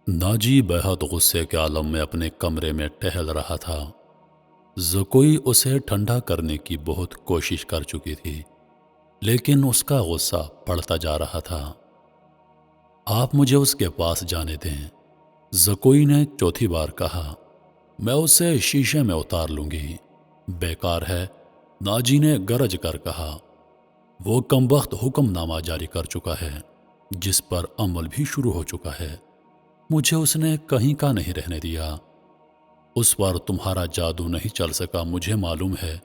ناجی بہت غصے کے عالم میں اپنے کمرے میں ٹہل رہا تھا۔ زکوئی اسے ٹھنڈا کرنے کی بہت کوشش کر چکی تھی، لیکن اس کا غصہ بڑھتا جا رہا تھا۔ آپ مجھے اس کے پاس جانے دیں، زکوئی نے چوتھی بار کہا۔ میں اسے شیشے میں اتار لوں گی۔ بیکار ہے، ناجی نے گرج کر کہا۔ وہ کمبخت حکم نامہ جاری کر چکا ہے، جس پر عمل بھی شروع ہو چکا ہے۔ مجھے اس نے کہیں کا نہیں رہنے دیا۔ اس پر تمہارا جادو نہیں چل سکا۔ مجھے معلوم ہے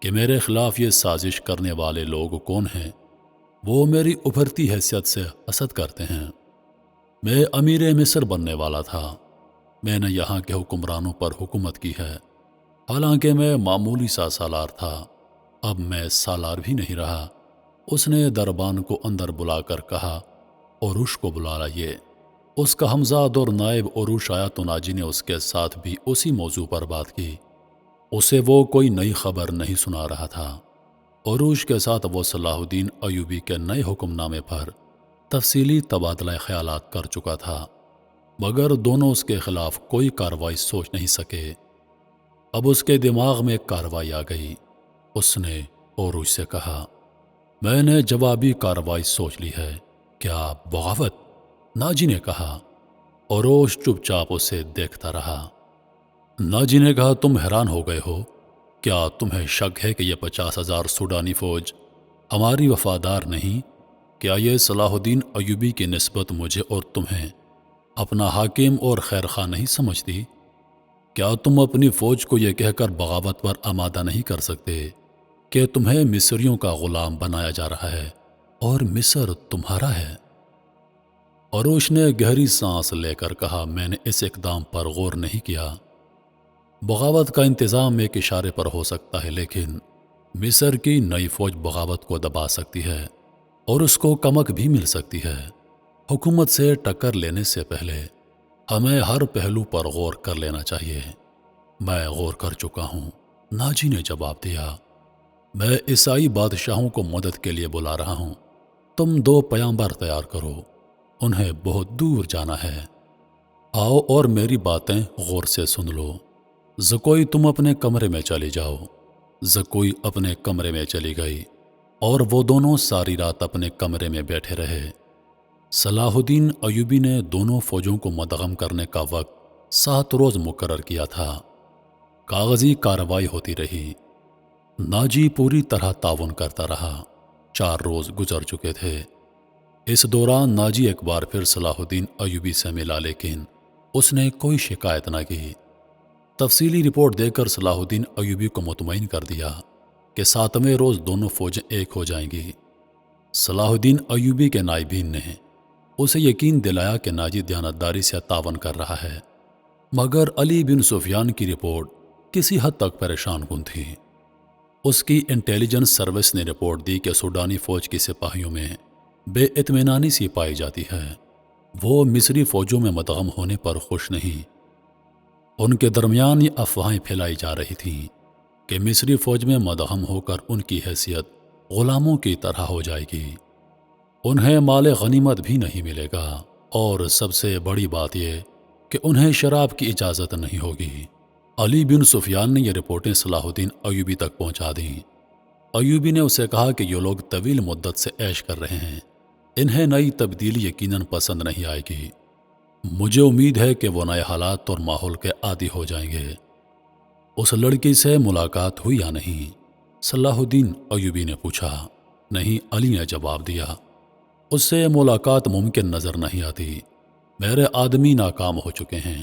کہ میرے خلاف یہ سازش کرنے والے لوگ کون ہیں۔ وہ میری ابھرتی حیثیت سے حسد کرتے ہیں۔ میں امیر مصر بننے والا تھا۔ میں نے یہاں کے حکمرانوں پر حکومت کی ہے، حالانکہ میں معمولی سا سالار تھا۔ اب میں سالار بھی نہیں رہا۔ اس نے دربان کو اندر بلا کر کہا، عروش کو بلا لائیے۔ اس کا ہمزاد اور نائب عروش آیا تو ناجی نے اس کے ساتھ بھی اسی موضوع پر بات کی۔ اسے وہ کوئی نئی خبر نہیں سنا رہا تھا۔ عروش کے ساتھ وہ صلاح الدین ایوبی کے نئے حکم نامے پر تفصیلی تبادلہ خیالات کر چکا تھا، مگر دونوں اس کے خلاف کوئی کارروائی سوچ نہیں سکے۔ اب اس کے دماغ میں ایک کارروائی آ گئی۔ اس نے عروش سے کہا، میں نے جوابی کارروائی سوچ لی ہے۔ کیا بغاوت؟ ناجی نے کہا۔ عروش چپ چاپ اسے دیکھتا رہا۔ ناجی نے کہا، تم حیران ہو گئے ہو؟ کیا تمہیں شک ہے کہ یہ 50,000 سوڈانی فوج ہماری وفادار نہیں؟ کیا یہ صلاح الدین ایوبی کی نسبت مجھے اور تمہیں اپنا حاکم اور خیر خواہ نہیں سمجھتی؟ کیا تم اپنی فوج کو یہ کہہ کر بغاوت پر آمادہ نہیں کر سکتے کہ تمہیں مصریوں کا غلام بنایا جا رہا ہے اور مصر تمہارا ہے؟ عروش نے گہری سانس لے کر کہا، میں نے اس اقدام پر غور نہیں کیا۔ بغاوت کا انتظام ایک اشارے پر ہو سکتا ہے، لیکن مصر کی نئی فوج بغاوت کو دبا سکتی ہے اور اس کو کمک بھی مل سکتی ہے۔ حکومت سے ٹکر لینے سے پہلے ہمیں ہر پہلو پر غور کر لینا چاہیے۔ میں غور کر چکا ہوں، ناجی نے جواب دیا۔ میں عیسائی بادشاہوں کو مدد کے لیے بلا رہا ہوں۔ تم 2 پیامبر تیار کرو، انہیں بہت دور جانا ہے۔ آؤ اور میری باتیں غور سے سن لو۔ زکوئی، تم اپنے کمرے میں چلی جاؤ۔ زکوئی اپنے کمرے میں چلی گئی اور وہ دونوں ساری رات اپنے کمرے میں بیٹھے رہے۔ صلاح الدین ایوبی نے دونوں فوجوں کو مدغم کرنے کا وقت 7 روز مقرر کیا تھا۔ کاغذی کارروائی ہوتی رہی۔ ناجی پوری طرح تعاون کرتا رہا۔ 4 روز گزر چکے تھے۔ اس دوران ناجی ایک بار پھر صلاح الدین ایوبی سے ملا، لیکن اس نے کوئی شکایت نہ کی۔ تفصیلی رپورٹ دے کر صلاح الدین ایوبی کو مطمئن کر دیا کہ 7ویں روز دونوں فوجیں ایک ہو جائیں گی۔ صلاح الدین ایوبی کے نائبین نے اسے یقین دلایا کہ ناجی دیانتداری سے تعاون کر رہا ہے، مگر علی بن سفیان کی رپورٹ کسی حد تک پریشان کن تھی۔ اس کی انٹیلیجنس سروس نے رپورٹ دی کہ سوڈانی فوج کی سپاہیوں میں بے اطمینانی سی پائی جاتی ہے۔ وہ مصری فوجوں میں مدغم ہونے پر خوش نہیں۔ ان کے درمیان یہ افواہیں پھیلائی جا رہی تھیں کہ مصری فوج میں مدغم ہو کر ان کی حیثیت غلاموں کی طرح ہو جائے گی۔ انہیں مال غنیمت بھی نہیں ملے گا، اور سب سے بڑی بات یہ کہ انہیں شراب کی اجازت نہیں ہوگی۔ علی بن سفیان نے یہ رپورٹیں صلاح الدین ایوبی تک پہنچا دیں۔ ایوبی نے اسے کہا کہ یہ لوگ طویل مدت سے عیش کر رہے ہیں، انہیں نئی تبدیلی یقیناً پسند نہیں آئے گی۔ مجھے امید ہے کہ وہ نئے حالات اور ماحول کے عادی ہو جائیں گے۔ اس لڑکی سے ملاقات ہوئی یا نہیں؟ صلاح الدین ایوبی نے پوچھا۔ نہیں، علی نے جواب دیا، اس سے ملاقات ممکن نظر نہیں آتی۔ میرے آدمی ناکام ہو چکے ہیں۔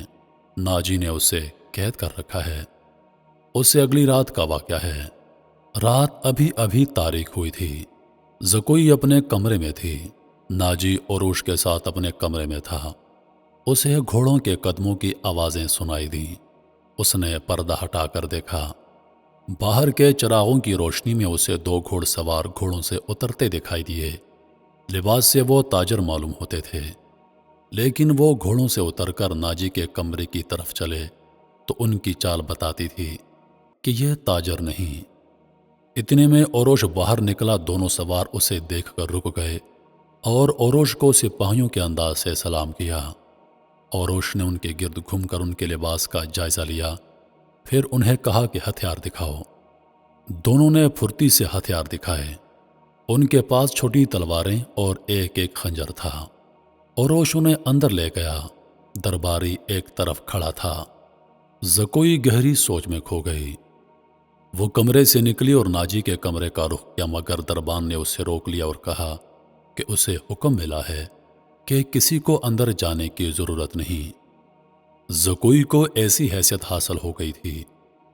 ناجی نے اسے قید کر رکھا ہے۔ اس سے اگلی رات کا واقعہ ہے۔ رات ابھی ابھی تاریک ہوئی تھی۔ زکوئی اپنے کمرے میں تھی۔ ناجی عروش کے ساتھ اپنے کمرے میں تھا۔ اسے گھوڑوں کے قدموں کی آوازیں سنائی دیں۔ اس نے پردہ ہٹا کر دیکھا۔ باہر کے چراغوں کی روشنی میں اسے 2 گھوڑ سوار گھوڑوں سے اترتے دکھائی دیے۔ لباس سے وہ تاجر معلوم ہوتے تھے، لیکن وہ گھوڑوں سے اتر کر ناجی کے کمرے کی طرف چلے تو ان کی چال بتاتی تھی کہ یہ تاجر نہیں۔ اتنے میں عروش باہر نکلا۔ دونوں سوار اسے دیکھ کر رک گئے اور عروش کو سپاہیوں کے انداز سے سلام کیا۔ اوروش نے ان کے گرد گھوم کر ان کے لباس کا جائزہ لیا، پھر انہیں کہا کہ ہتھیار دکھاؤ۔ دونوں نے پھرتی سے ہتھیار دکھائے۔ ان کے پاس چھوٹی تلواریں اور ایک ایک خنجر تھا۔ اوروش انہیں اندر لے گیا۔ درباری ایک طرف کھڑا تھا۔ زکوئی گہری سوچ میں کھو گئی۔ وہ کمرے سے نکلی اور ناجی کے کمرے کا رخ کیا، مگر دربان نے اسے روک لیا اور کہا کہ اسے حکم ملا ہے کہ کسی کو اندر جانے کی ضرورت نہیں۔ زکوئی کو ایسی حیثیت حاصل ہو گئی تھی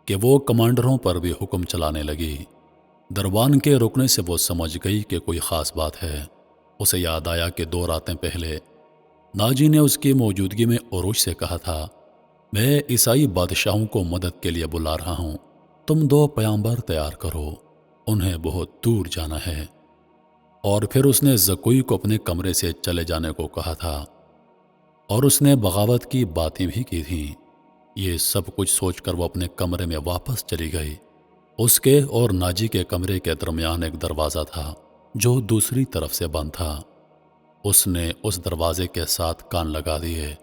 کہ وہ کمانڈروں پر بھی حکم چلانے لگی۔ دربان کے رکنے سے وہ سمجھ گئی کہ کوئی خاص بات ہے۔ اسے یاد آیا کہ 2 راتیں پہلے ناجی نے اس کی موجودگی میں اوروش سے کہا تھا، میں عیسائی بادشاہوں کو مدد کے لیے بلا رہا ہوں، تم 2 پیامبر تیار کرو، انہیں بہت دور جانا ہے۔ اور پھر اس نے زکوئی کو اپنے کمرے سے چلے جانے کو کہا تھا، اور اس نے بغاوت کی باتیں بھی کی تھیں۔ یہ سب کچھ سوچ کر وہ اپنے کمرے میں واپس چلی گئی۔ اس کے اور ناجی کے کمرے کے درمیان ایک دروازہ تھا جو دوسری طرف سے بند تھا۔ اس نے اس دروازے کے ساتھ کان لگا دیے۔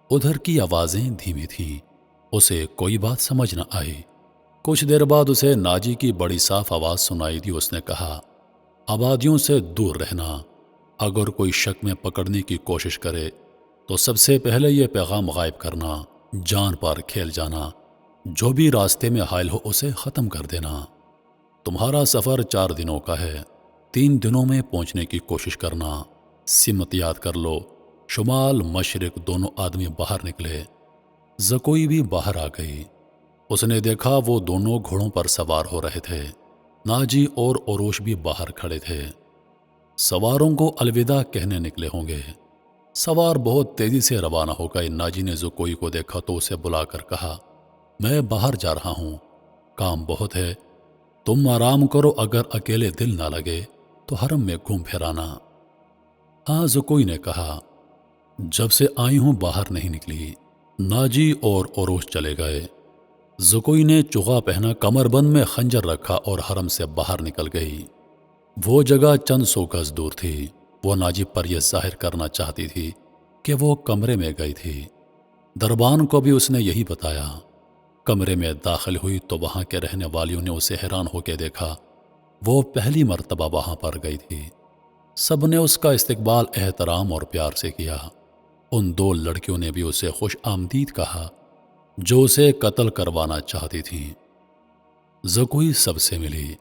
ادھر کی آوازیں دھیمی تھیں، اسے کوئی بات سمجھ نہ آئی۔ کچھ دیر بعد اسے ناجی کی بڑی صاف آواز سنائی دی۔ اس نے کہا، آبادیوں سے دور رہنا، اگر کوئی شک میں پکڑنے کی کوشش کرے تو سب سے پہلے یہ پیغام غائب کرنا، جان پر کھیل جانا، جو بھی راستے میں حائل ہو اسے ختم کر دینا۔ تمہارا سفر 4 دنوں کا ہے، 3 دنوں میں پہنچنے کی کوشش کرنا۔ سمت یاد کر لو۔ شمال مشرق دونوں آدمی باہر نکلے۔ زکوئی بھی باہر آ گئی۔ اس نے دیکھا وہ دونوں گھوڑوں پر سوار ہو رہے تھے۔ ناجی اور اوروش بھی باہر کھڑے تھے۔ سواروں کو الوداع کہنے نکلے ہوں گے۔ سوار بہت تیزی سے روانہ ہو گئے۔ ناجی نے زکوئی کو دیکھا تو اسے بلا کر کہا، میں باہر جا رہا ہوں، کام بہت ہے، تم آرام کرو، اگر اکیلے دل نہ لگے تو حرم میں گھوم پھر آنا۔ ہاں، زکوئی نے کہا، جب سے آئی ہوں باہر نہیں نکلی۔ ناجی اور اوروش چلے گئے۔ زکوئی نے چغا پہنا، کمر بند میں خنجر رکھا اور حرم سے باہر نکل گئی۔ وہ جگہ چند 100 گز دور تھی۔ وہ ناجی پر یہ ظاہر کرنا چاہتی تھی کہ وہ کمرے میں گئی تھی۔ دربان کو بھی اس نے یہی بتایا۔ کمرے میں داخل ہوئی تو وہاں کے رہنے والیوں نے اسے حیران ہو کے دیکھا۔ وہ پہلی مرتبہ وہاں پر گئی تھی۔ سب نے اس کا استقبال احترام اور پیار سے کیا۔ ان 2 لڑکیوں نے بھی اسے خوش آمدید کہا جو اسے قتل کروانا چاہتی تھیں۔ زکوئی سب سے ملی،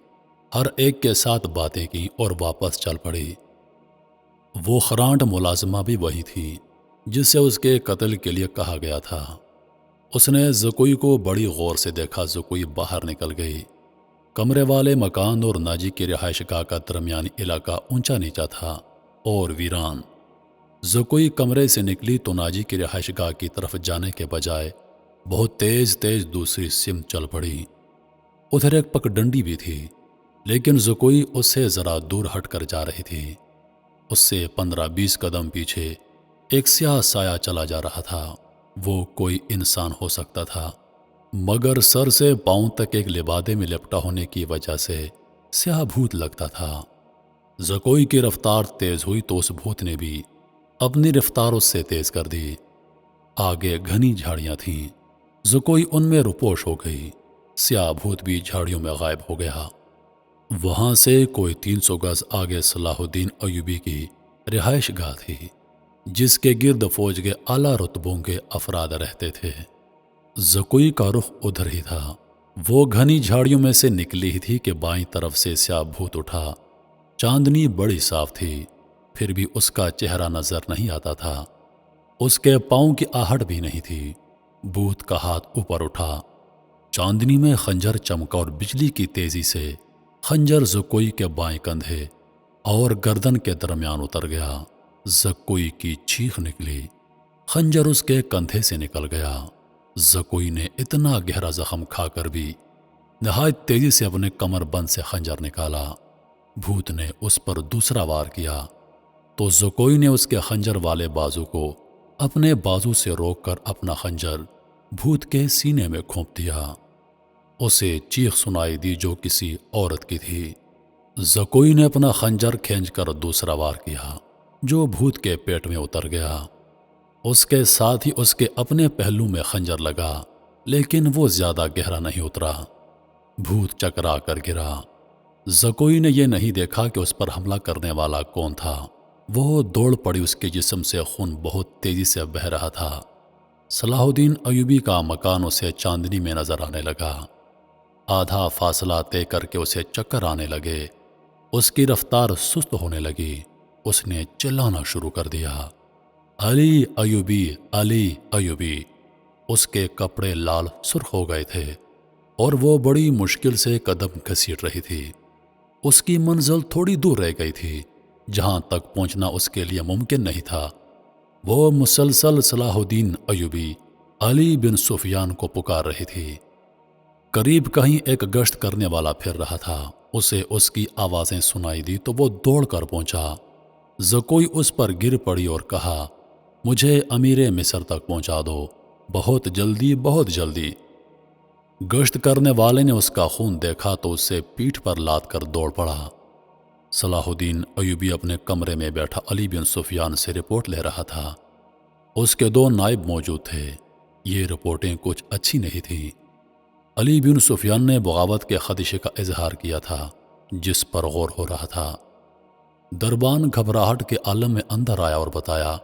ہر ایک کے ساتھ باتیں کی اور واپس چل پڑی۔ وہ خرانٹ ملازمہ بھی وہی تھی جسے اس کے قتل کے لیے کہا گیا تھا۔ اس نے زکوئی کو بڑی غور سے دیکھا۔ زکوئی باہر نکل گئی۔ کمرے والے مکان اور ناجی کی رہائش گاہ کا درمیانی علاقہ اونچا نیچا تھا اور ویران۔ زکوئی کمرے سے نکلی تو ناجی کی رہائش گاہ کی طرف جانے کے بجائے بہت تیز تیز دوسری سمت چل پڑی۔ ادھر ایک پگڈنڈی بھی تھی، لیکن زکوئی اس سے ذرا دور ہٹ کر جا رہی تھی۔ اس سے 15-20 قدم پیچھے ایک سیاہ سایہ چلا جا رہا تھا۔ وہ کوئی انسان ہو سکتا تھا، مگر سر سے پاؤں تک ایک لبادے میں لپٹا ہونے کی وجہ سے سیاہ بھوت لگتا تھا۔ زکوئی کی رفتار تیز ہوئی تو اس بھوت نے بھی اپنی رفتار اس سے تیز کر دی۔ آگے گھنی جھاڑیاں تھیں۔ زکوئی ان میں روپوش ہو گئی۔ سیاہ بھوت بھی جھاڑیوں میں غائب ہو گیا۔ وہاں سے کوئی 300 گز آگے صلاح الدین ایوبی کی رہائش گاہ تھی، جس کے گرد فوج کے اعلیٰ رتبوں کے افراد رہتے تھے۔ زکوئی کا رخ ادھر ہی تھا۔ وہ گھنی جھاڑیوں میں سے نکلی ہی تھی کہ بائیں طرف سے سیاہ بھوت اٹھا۔ چاندنی بڑی صاف تھی، پھر بھی اس کا چہرہ نظر نہیں آتا تھا۔ اس کے پاؤں کی آہٹ بھی نہیں تھی۔ بھوت کا ہاتھ اوپر اٹھا، چاندنی میں خنجر چمکا اور بجلی کی تیزی سے خنجر زکوئی کے بائیں کندھے اور گردن کے درمیان اتر گیا۔ زکوئی کی چیخ نکلی۔ خنجر اس کے کندھے سے نکل گیا۔ زکوئی نے اتنا گہرا زخم کھا کر بھی نہایت تیزی سے اپنے کمر بند سے خنجر نکالا۔ بھوت نے اس پر دوسرا وار کیا تو زکوئی نے اس کے خنجر والے بازو کو اپنے بازو سے روک کر اپنا خنجر بھوت کے سینے میں گھونپ دیا۔ اسے چیخ سنائی دی جو کسی عورت کی تھی۔ زکوئی نے اپنا خنجر کھینچ کر دوسرا وار کیا جو بھوت کے پیٹ میں اتر گیا۔ اس کے ساتھ ہی اس کے اپنے پہلو میں خنجر لگا، لیکن وہ زیادہ گہرا نہیں اترا۔ بھوت چکرا کر گرا۔ زکوئی نے یہ نہیں دیکھا کہ اس پر حملہ کرنے والا کون تھا۔ وہ دوڑ پڑی، اس کے جسم سے خون بہت تیزی سے بہہ رہا تھا۔ صلاح الدین ایوبی کا مکان اسے چاندنی میں نظر آنے لگا۔ آدھا فاصلہ طے کر کے اسے چکر آنے لگے۔ اس کی رفتار سست ہونے لگی۔ اس نے چلانا شروع کر دیا، علی ایوبی، علی ایوبی۔ اس کے کپڑے لال سرخ ہو گئے تھے اور وہ بڑی مشکل سے قدم گھسیٹ رہی تھی۔ اس کی منزل تھوڑی دور رہ گئی تھی، جہاں تک پہنچنا اس کے لیے ممکن نہیں تھا۔ وہ مسلسل صلاح الدین ایوبی، علی بن سفیان کو پکار رہی تھی۔ قریب کہیں ایک گشت کرنے والا پھر رہا تھا۔ اسے اس کی آوازیں سنائی دی تو وہ دوڑ کر پہنچا۔ زکوئی اس پر گر پڑی اور کہا، مجھے امیر مصر تک پہنچا دو، بہت جلدی، بہت جلدی۔ گشت کرنے والے نے اس کا خون دیکھا تو اسے پیٹھ پر لاد کر دوڑ پڑا۔ صلاح الدین ایوبی اپنے کمرے میں بیٹھا علی بن سفیان سے رپورٹ لے رہا تھا۔ اس کے 2 نائب موجود تھے۔ یہ رپورٹیں کچھ اچھی نہیں تھیں۔ علی بن سفیان نے بغاوت کے خدشے کا اظہار کیا تھا، جس پر غور ہو رہا تھا۔ دربان گھبراہٹ کے عالم میں اندر آیا اور بتایا،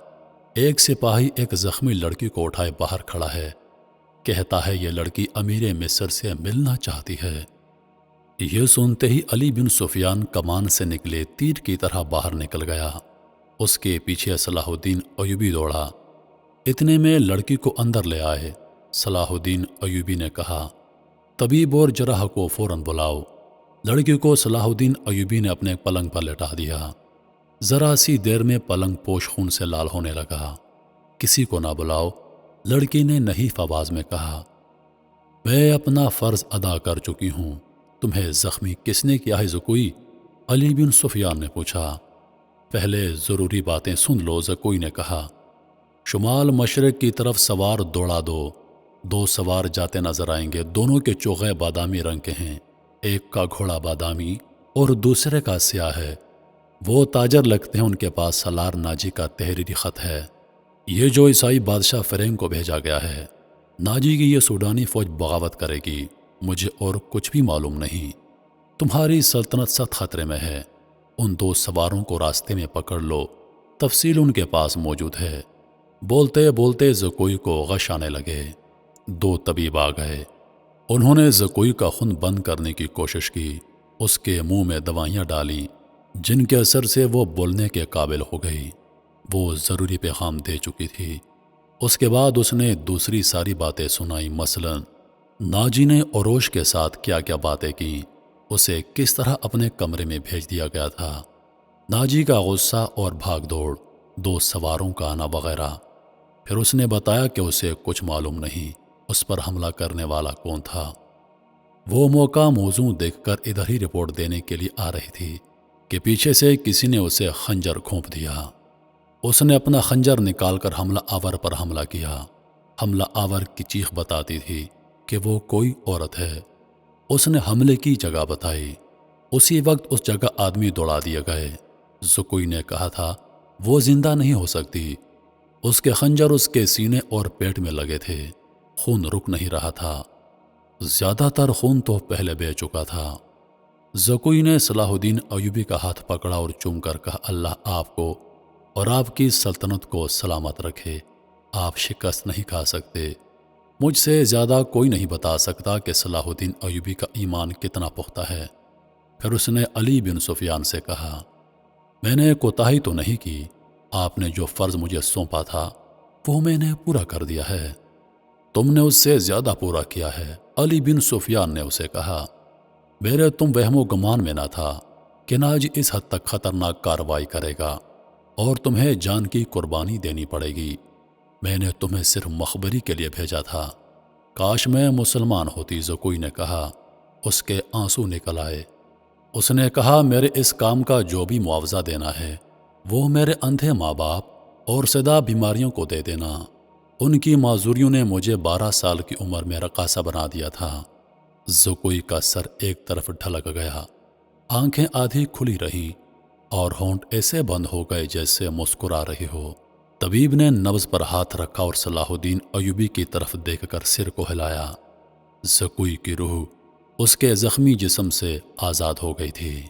ایک سپاہی ایک زخمی لڑکی کو اٹھائے باہر کھڑا ہے، کہتا ہے یہ لڑکی امیر مصر سے ملنا چاہتی ہے۔ یہ سنتے ہی علی بن سفیان کمان سے نکلے تیر کی طرح باہر نکل گیا۔ اس کے پیچھے صلاح الدین ایوبی دوڑا۔ اتنے میں لڑکی کو اندر لے آئے۔ صلاح الدین ایوبی نے کہا، طبیب اور جراح کو فوراً بلاؤ۔ لڑکی کو صلاح الدین ایوبی نے اپنے پلنگ پر لٹا دیا۔ ذرا سی دیر میں پلنگ پوش خون سے لال ہونے لگا۔ کسی کو نہ بلاؤ، لڑکی نے نحیف آواز میں کہا، میں اپنا فرض ادا کر چکی ہوں۔ تمہیں زخمی کس نے کیا ہے زکوئی؟ علی بن سفیان نے پوچھا۔ پہلے ضروری باتیں سن لو، زکوئی نے کہا۔ شمال مشرق کی طرف سوار دوڑا دو۔ 2 سوار جاتے نظر آئیں گے، دونوں کے چوغے بادامی رنگ کے ہیں۔ ایک کا گھوڑا بادامی اور دوسرے کا سیاہ ہے۔ وہ تاجر لگتے ہیں، ان کے پاس سالار ناجی کا تحریری خط ہے، یہ جو عیسائی بادشاہ فرینگ کو بھیجا گیا ہے۔ ناجی کی یہ سوڈانی فوج بغاوت کرے گی، مجھے اور کچھ بھی معلوم نہیں۔ تمہاری سلطنت سخت خطرے میں ہے۔ ان 2 سواروں کو راستے میں پکڑ لو، تفصیل ان کے پاس موجود ہے۔ بولتے بولتے زکوئی کو غش آنے لگے۔ 2 طبیب آ گئے۔ انہوں نے زکوئی کا خون بند کرنے کی کوشش کی، اس کے منہ میں دوائیاں ڈالیں، جن کے اثر سے وہ بولنے کے قابل ہو گئی۔ وہ ضروری پیغام دے چکی تھی۔ اس کے بعد اس نے دوسری ساری باتیں سنائیں، مثلا ناجی نے اوروش کے ساتھ کیا کیا باتیں کیں، اسے کس طرح اپنے کمرے میں بھیج دیا گیا تھا، ناجی کا غصہ اور بھاگ دوڑ، 2 سواروں کا آنا وغیرہ۔ پھر اس نے بتایا کہ اسے کچھ معلوم نہیں، اس پر حملہ کرنے والا کون تھا۔ وہ موقع موزوں دیکھ کر ادھر ہی رپورٹ دینے کے لیے آ رہی تھی کہ پیچھے سے کسی نے اسے خنجر گھونپ دیا۔ اس نے اپنا خنجر نکال کر حملہ آور پر حملہ کیا۔ حملہ آور کی چیخ بتاتی تھی کہ وہ کوئی عورت ہے۔ اس نے حملے کی جگہ بتائی۔ اسی وقت اس جگہ آدمی دوڑا دیے گئے۔ زکوئی نے کہا تھا وہ زندہ نہیں ہو سکتی۔ اس کے خنجر اس کے سینے اور پیٹ میں لگے تھے۔ خون رک نہیں رہا تھا۔ زیادہ تر خون تو پہلے بہہ چکا تھا۔ زکوئی نے صلاح الدین ایوبی کا ہاتھ پکڑا اور چوم کر کہا، اللہ آپ کو اور آپ کی سلطنت کو سلامت رکھے۔ آپ شکست نہیں کھا سکتے۔ مجھ سے زیادہ کوئی نہیں بتا سکتا کہ صلاح الدین ایوبی کا ایمان کتنا پختہ ہے۔ پھر اس نے علی بن سفیان سے کہا، میں نے کوتاہی تو نہیں کی، آپ نے جو فرض مجھے سونپا تھا وہ میں نے پورا کر دیا ہے۔ تم نے اس سے زیادہ پورا کیا ہے، علی بن سفیان نے اسے کہا۔ میرے تم وہم و گمان میں نہ تھا کہ ناجی اس حد تک خطرناک کارروائی کرے گا اور تمہیں جان کی قربانی دینی پڑے گی۔ میں نے تمہیں صرف مخبری کے لیے بھیجا تھا۔ کاش میں مسلمان ہوتی، زکوئی نے کہا۔ اس کے آنسو نکل آئے۔ اس نے کہا، میرے اس کام کا جو بھی معاوضہ دینا ہے وہ میرے اندھے ماں باپ اور سدا بیماریوں کو دے دینا۔ ان کی معذوریوں نے مجھے 12 سال کی عمر میں رقاصہ بنا دیا تھا۔ زکوئی کا سر ایک طرف ڈھلک گیا، آنکھیں آدھی کھلی رہیں اور ہونٹ ایسے بند ہو گئے جیسے مسکرا رہی ہو۔ طبیب نے نبض پر ہاتھ رکھا اور صلاح الدین ایوبی کی طرف دیکھ کر سر کو ہلایا۔ زکوئی کی روح اس کے زخمی جسم سے آزاد ہو گئی تھی۔